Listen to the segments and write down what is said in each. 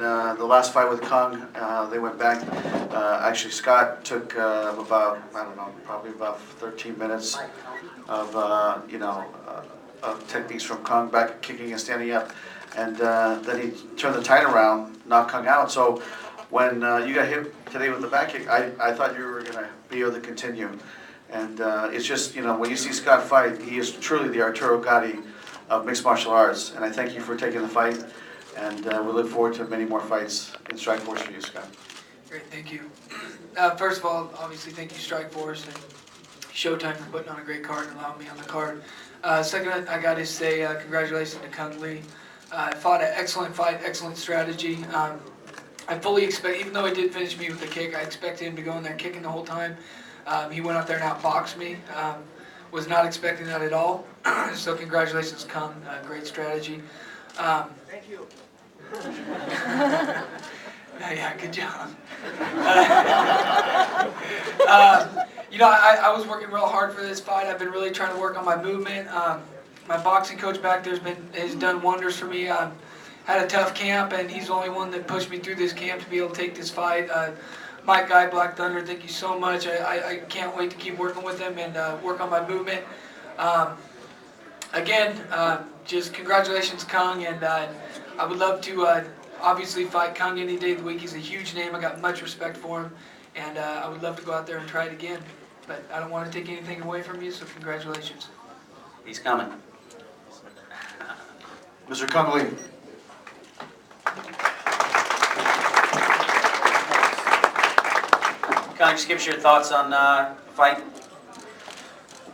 in the last fight with Cung, they went back. Actually, Scott took about, I don't know, probably about 13 minutes of, of techniques from Cung, back kicking and standing up. And then he turned the tide around, knocked Cung out. So when you got hit today with the back kick, I thought you were going to be able to continue. And it's just, when you see Scott fight, he is truly the Arturo Gatti of mixed martial arts. And I thank you for taking the fight. And we look forward to many more fights in Strikeforce for you, Scott. Great, thank you. First of all, obviously, thank you, Strikeforce and Showtime for putting on a great card and allowing me on the card. Second, I got to say congratulations to Cung Lee. Fought an excellent fight, excellent strategy. I fully expect, even though he did finish me with a kick, I expected him to go in there kicking the whole time. He went out there and outboxed me. Was not expecting that at all. So congratulations, Cung. Great strategy. Thank you. Yeah, good job. I was working real hard for this fight. I've been really trying to work on my movement. My boxing coach back there has done wonders for me. Had a tough camp, and he's the only one that pushed me through this camp to be able to take this fight. Mike Guy, Black Thunder, thank you so much. I can't wait to keep working with him and work on my movement. Again, just congratulations, Cung, and I would love to obviously fight Cung any day of the week. He's a huge name. I got much respect for him, and I would love to go out there and try it again. But I don't want to take anything away from you, so congratulations. He's coming. Mr. Cung Lee. Cung, just give us your thoughts on the fight.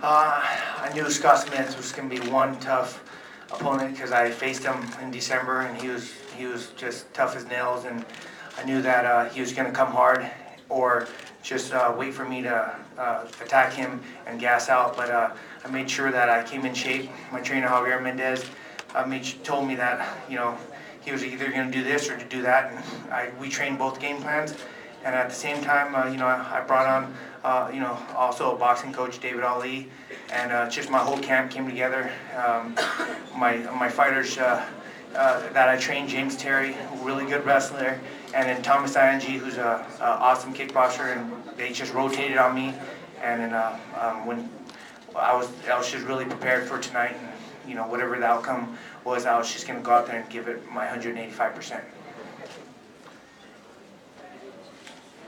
I knew Scott Smith was going to be one tough opponent because I faced him in December, and he was just tough as nails, and I knew that he was going to come hard or just wait for me to attack him and gas out. But I made sure that I came in shape. My trainer Javier Mendez told me that he was either going to do this or to do that, and we trained both game plans. And at the same time, I brought on, also a boxing coach, David Ali, and just my whole camp came together. My fighters that I trained, James Terry, really good wrestler, and then Thomas Iangi, who's an awesome kickboxer, and they just rotated on me. And then when I was just really prepared for tonight, and whatever the outcome was, I was just going to go out there and give it my 185%.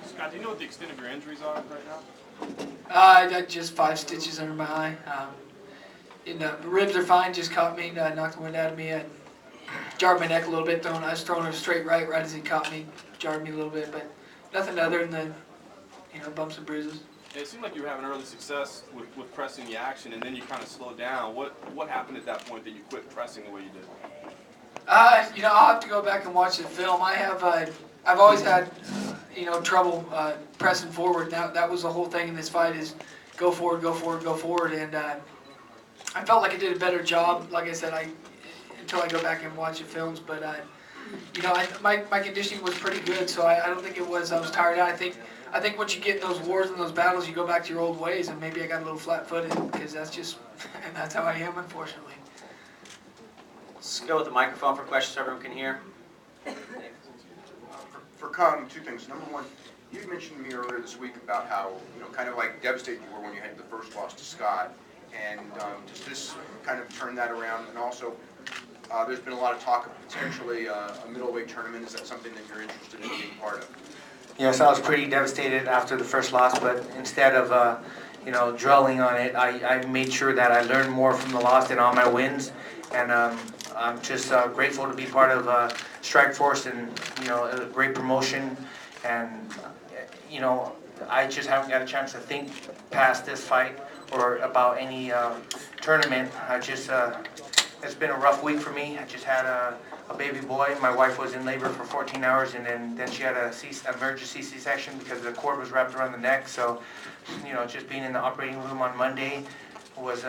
Scott, do you know what the extent of your injuries are right now? I got just 5 stitches under my eye. The ribs are fine, just caught me, knocked the wind out of me. I jarred my neck a little bit, I was throwing a straight right as he caught me, jarred me a little bit, but nothing other than the bumps and bruises. It seemed like you were having early success with pressing the action, and then you kind of slowed down. What happened at that point that you quit pressing the way you did? I'll have to go back and watch the film. I've always had trouble pressing forward. That was the whole thing in this fight, is go forward, go forward, go forward. And I felt like I did a better job, like I said, until I go back and watch the films. But my conditioning was pretty good, so I don't think it was I was tired out. I think once you get in those wars and those battles, you go back to your old ways, and maybe I got a little flat-footed, because that's how I am, unfortunately. Let's go with the microphone for questions so everyone can hear. For Cung, 2 things. Number one, you mentioned to me earlier this week about how, kind of like devastated you were when you had the first loss to Scott. And does this kind of turn that around? And also, there's been a lot of talk of potentially a middleweight tournament. Is that something that you're interested in being part of? Yes, I was pretty devastated after the first loss, but instead of dwelling on it, I made sure that I learned more from the loss than all my wins. And I'm just grateful to be part of Strikeforce, and a great promotion. And I just haven't got a chance to think past this fight or about any tournament. It's been a rough week for me. I just had a baby boy. My wife was in labor for 14 hours, and then she had a emergency C-section because the cord was wrapped around the neck. So, just being in the operating room on Monday was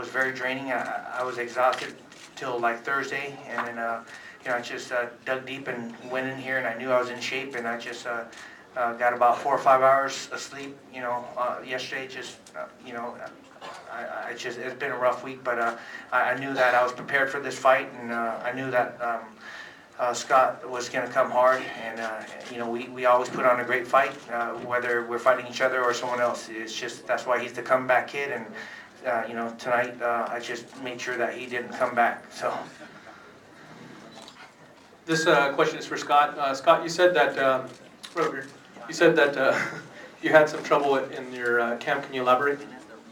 very draining. I was exhausted till like Thursday, and then I just dug deep and went in here, and I knew I was in shape, and I just got about 4 or 5 hours of sleep. Yesterday, it's been a rough week, but I knew that I was prepared for this fight, and I knew that Scott was going to come hard, and we always put on a great fight, whether we're fighting each other or someone else. It's just that's why he's the comeback kid, and tonight I just made sure that he didn't come back. So. This question is for Scott. Scott, you said that right over here. You said that you had some trouble in your camp. Can you elaborate?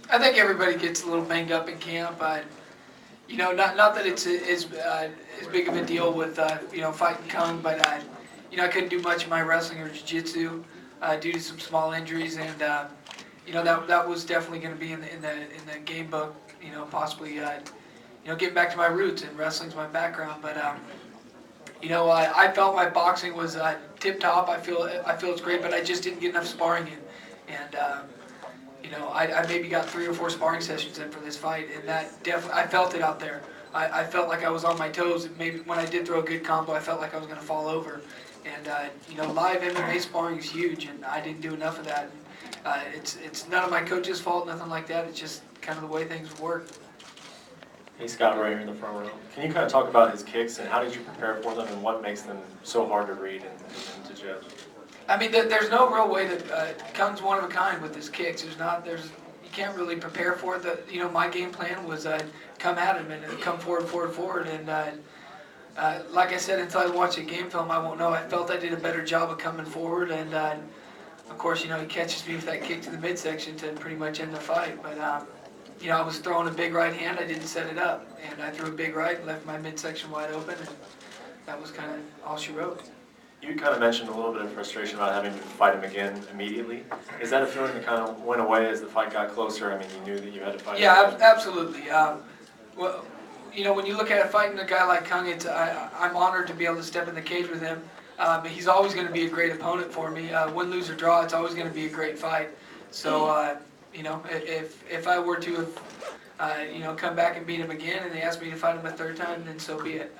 I think everybody gets a little banged up in camp. Not that it's as big of a deal with fighting Cung, but I couldn't do much of my wrestling or jiu-jitsu due to some small injuries, and that was definitely going to be in the game book. Possibly getting back to my roots, and wrestling's my background, but. I felt my boxing was tip top. I feel it's great, but I just didn't get enough sparring in, and I maybe got 3 or 4 sparring sessions in for this fight, and that definitely I felt it out there. I felt like I was on my toes. And maybe when I did throw a good combo, I felt like I was going to fall over, and live MMA sparring is huge, and I didn't do enough of that. It's none of my coach's fault, nothing like that. It's just kind of the way things work. Hey Scott, right here in the front row. Can you kind of talk about his kicks and how did you prepare for them and what makes them so hard to read and to judge? I mean, there's no real way to Kung's one of a kind with his kicks. You can't really prepare for it. My game plan was come at him and come forward, and like I said, until I watch a game film, I won't know. I felt I did a better job of coming forward, and of course, he catches me with that kick to the midsection to pretty much end the fight, but. I was throwing a big right hand, I didn't set it up, and I threw a big right and left my midsection wide open, and that was kind of all she wrote. You kind of mentioned a little bit of frustration about having to fight him again immediately. Is that a feeling that kind of went away as the fight got closer? I mean, you knew that you had to fight him again. Absolutely. Well, when you look at it, fighting a guy like Cung, I'm honored to be able to step in the cage with him. He's always going to be a great opponent for me. Win, lose, or draw, it's always going to be a great fight. So, if I were to have, come back and beat him again, and they asked me to fight him a third time, then so be it.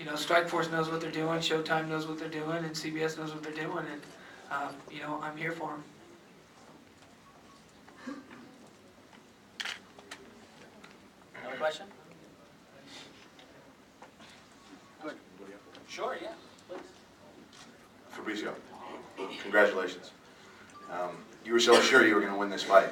Strikeforce knows what they're doing, Showtime knows what they're doing, and CBS knows what they're doing, and I'm here for them. Another question? Good. Sure, yeah, please. Fabrizio, congratulations. You were so sure you were going to win this fight.